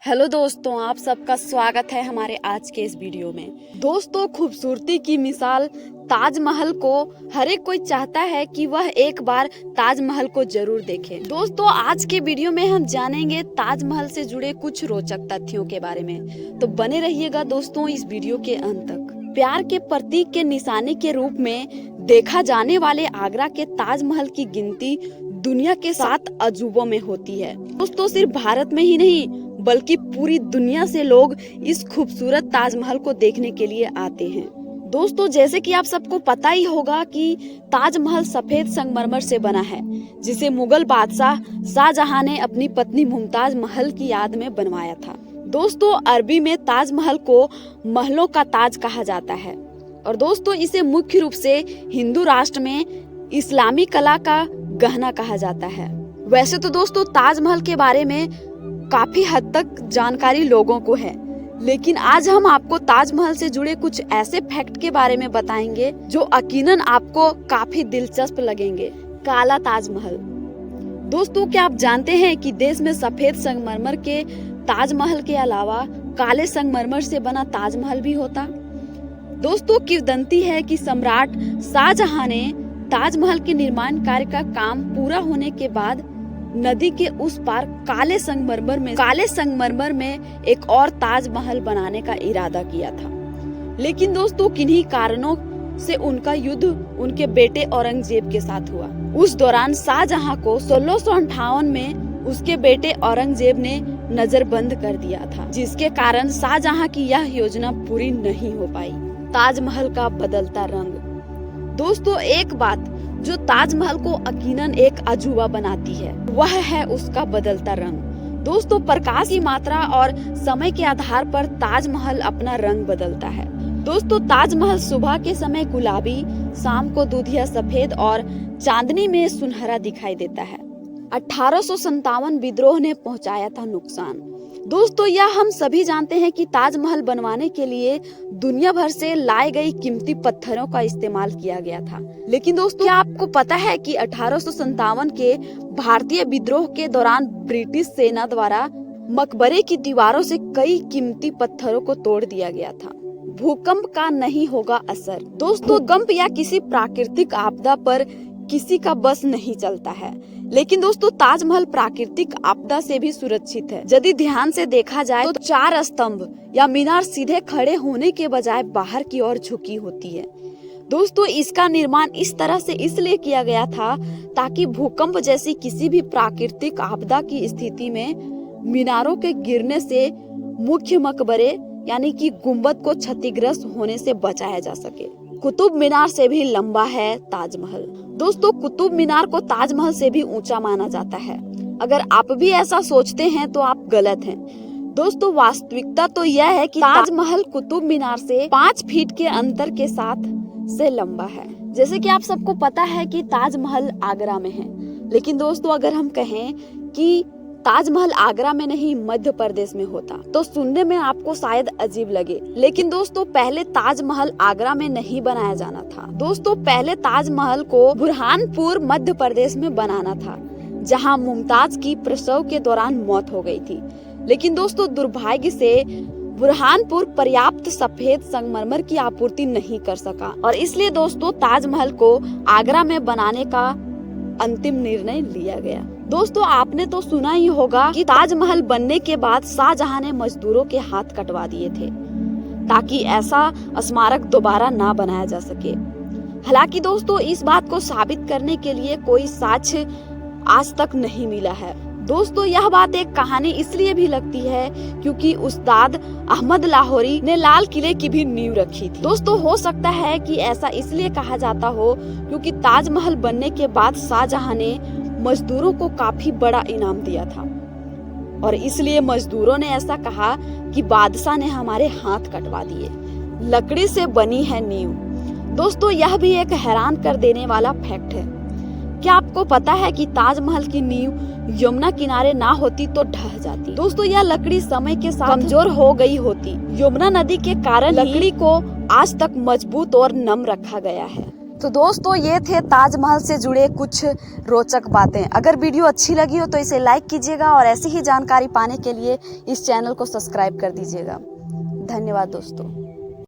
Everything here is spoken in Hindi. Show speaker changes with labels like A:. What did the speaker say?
A: हेलो दोस्तों, आप सबका स्वागत है हमारे आज के इस वीडियो में। दोस्तों, खूबसूरती की मिसाल ताजमहल को हर एक कोई चाहता है कि वह एक बार ताजमहल को जरूर देखे। दोस्तों, आज के वीडियो में हम जानेंगे ताजमहल से जुड़े कुछ रोचक तथ्यों के बारे में, तो बने रहिएगा दोस्तों इस वीडियो के अंत तक। प्यार के प्रतीक के निशाने के रूप में देखा जाने वाले आगरा के ताजमहल की गिनती दुनिया के 7 अजूबों में होती है। दोस्तों, सिर्फ भारत में ही नहीं बल्कि पूरी दुनिया से लोग इस खूबसूरत ताजमहल को देखने के लिए आते हैं। दोस्तों, जैसे कि आप सबको पता ही होगा कि ताजमहल सफेद संगमरमर से बना है, जिसे मुगल बादशाह शाहजहां ने अपनी पत्नी मुमताज महल की याद में बनवाया था। दोस्तों, अरबी में ताजमहल को महलों का ताज कहा जाता है और दोस्तों इसे मुख्य रूप से हिंदू राष्ट्र में इस्लामी कला का गहना कहा जाता है। वैसे तो दोस्तों ताजमहल के बारे में काफी हद तक जानकारी लोगों को है, लेकिन आज हम आपको ताजमहल से जुड़े कुछ ऐसे फैक्ट के बारे में बताएंगे जो यकीनन आपको काफी दिलचस्प लगेंगे। काला ताजमहल। दोस्तों, क्या आप जानते हैं कि देश में सफेद संगमरमर के ताजमहल के अलावा काले संगमरमर से बना ताजमहल भी होता। दोस्तों, किंवदंती है कि सम्राट शाहजहां ने ताजमहल के निर्माण कार्य का काम पूरा होने के बाद नदी के उस पार काले संगमरमर में एक और ताजमहल बनाने का इरादा किया था, लेकिन दोस्तों किन्हीं कारणों से उनका युद्ध उनके बेटे औरंगजेब के साथ हुआ। उस दौरान शाहजहां को 1658 में उसके बेटे औरंगजेब ने नजरबंद कर दिया था, जिसके कारण शाहजहां की यह योजना पूरी नहीं हो पाई। ताजमहल का बदलता रंग। दोस्तों, एक बात जो ताजमहल को यकीनन एक अजूबा बनाती है वह है उसका बदलता रंग। दोस्तों, प्रकाश की मात्रा और समय के आधार पर ताजमहल अपना रंग बदलता है। दोस्तों, ताजमहल सुबह के समय गुलाबी, शाम को दूधिया सफेद और चांदनी में सुनहरा दिखाई देता है। 1857 विद्रोह ने पहुंचाया था नुकसान। दोस्तों, यह हम सभी जानते हैं कि ताजमहल बनवाने के लिए दुनिया भर से लाए गई कीमती पत्थरों का इस्तेमाल किया गया था, लेकिन दोस्तों क्या आपको पता है कि 1857 के भारतीय विद्रोह के दौरान ब्रिटिश सेना द्वारा मकबरे की दीवारों से कई कीमती पत्थरों को तोड़ दिया गया था। भूकंप का नहीं होगा असर। दोस्तों, भूकंप या किसी प्राकृतिक आपदा पर किसी का बस नहीं चलता है, लेकिन दोस्तों ताजमहल प्राकृतिक आपदा से भी सुरक्षित है। यदि ध्यान से देखा जाए तो 4 स्तंभ या मीनार सीधे खड़े होने के बजाय बाहर की ओर झुकी होती है। दोस्तों, इसका निर्माण इस तरह से इसलिए किया गया था ताकि भूकंप जैसी किसी भी प्राकृतिक आपदा की स्थिति में मीनारों के गिरने से मुख्य मकबरे यानी कि गुंबद को क्षतिग्रस्त होने से बचाया जा सके। कुतुब मीनार से भी लंबा है ताजमहल। दोस्तों, कुतुब मीनार को ताजमहल से भी ऊंचा माना जाता है। अगर आप भी ऐसा सोचते हैं तो आप गलत हैं। दोस्तों, वास्तविकता तो यह है कि ताजमहल कुतुब मीनार से 5 फीट के अंतर के साथ से लंबा है। जैसे कि आप सबको पता है कि ताजमहल आगरा में है, लेकिन दोस्तों अगर हम कहें कि ताजमहल आगरा में नहीं मध्य प्रदेश में होता तो सुनने में आपको शायद अजीब लगे, लेकिन दोस्तों पहले ताजमहल आगरा में नहीं बनाया जाना था। दोस्तों, पहले ताजमहल को बुरहानपुर मध्य प्रदेश में बनाना था, जहां मुमताज की प्रसव के दौरान मौत हो गई थी। लेकिन दोस्तों दुर्भाग्य से बुरहानपुर पर्याप्त सफेद संगमरमर की आपूर्ति नहीं कर सका और इसलिए दोस्तों ताजमहल को आगरा में बनाने का अंतिम निर्णय लिया गया। दोस्तों, आपने तो सुना ही होगा कि ताजमहल बनने के बाद शाहजहां ने मजदूरों के हाथ कटवा दिए थे ताकि ऐसा स्मारक दोबारा ना बनाया जा सके। हालांकि दोस्तों इस बात को साबित करने के लिए कोई साक्ष्य आज तक नहीं मिला है। दोस्तों, यह बात एक कहानी इसलिए भी लगती है क्योंकि उस्ताद अहमद लाहौरी ने लाल किले की भी नींव रखी थी। दोस्तों, हो सकता है कि ऐसा इसलिए कहा जाता हो क्योंकि ताजमहल बनने के बाद शाहजहां ने मजदूरों को काफी बड़ा इनाम दिया था और इसलिए मजदूरों ने ऐसा कहा कि बादशाह ने हमारे हाथ कटवा दिए। लकड़ी से बनी है नींव। दोस्तों, यह भी एक हैरान कर देने वाला फैक्ट है। क्या आपको पता है कि ताजमहल की नींव यमुना किनारे ना होती तो ढह जाती। दोस्तों, यह लकड़ी समय के साथ कमजोर हो गई होती। यमुना नदी के कारण लकड़ी को आज तक मजबूत और नम रखा गया है। तो दोस्तों ये थे ताजमहल से जुड़े कुछ रोचक बातें। अगर वीडियो अच्छी लगी हो तो इसे लाइक कीजिएगा और ऐसी ही जानकारी पाने के लिए इस चैनल को सब्सक्राइब कर दीजिएगा। धन्यवाद दोस्तों।